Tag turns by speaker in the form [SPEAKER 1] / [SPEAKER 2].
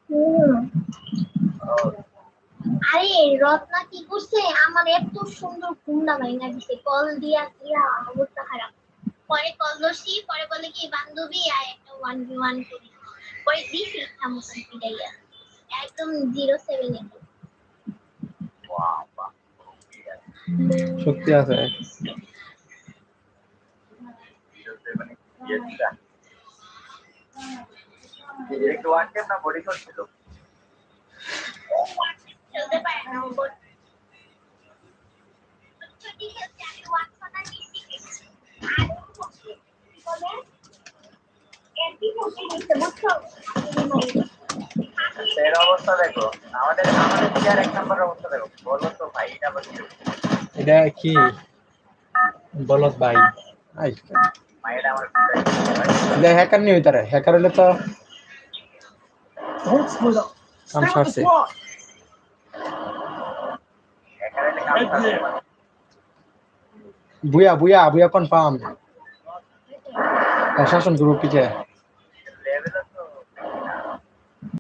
[SPEAKER 1] হুম। আরে রত্না কি করছে, আমার এত সুন্দর ঘুমটা ভাঙা দিছে, কল দিয়া দিয়া অবস্থা খারাপ। পরে কল ধরছি, পরে বলে কি বান্ধবী আর একটা 1v1 করি, পরে দিছি থামসান পিটাইয়া একদম 07 এ।
[SPEAKER 2] সত্যি আছে
[SPEAKER 3] একটু ওয়ানটেম না বডি শট ছিল।
[SPEAKER 1] চলতে পারে না ও বল। ছুটি খেলতে আমি ওয়ান শটার বেশি খেলছি। আর কি বলে এমপি 40 নিতে বুঝছো।
[SPEAKER 3] এর অবস্থা দেখো, আমাদের প্লেয়ার এক নম্বরের অবস্থা দেখো, বলো তো ভাই এটা আবার কি?
[SPEAKER 2] এটা কি বলত ভাই? আই
[SPEAKER 3] ভাই এটা আমার
[SPEAKER 2] এটা হ্যাকার নিয়ে হইতারে, হ্যাকার হলে তো কাম সারছে।
[SPEAKER 3] এখানে কাম করে
[SPEAKER 2] বুয়া বুয়া বুয়া কনফার্ম। শাসন গ্রুপ পিছে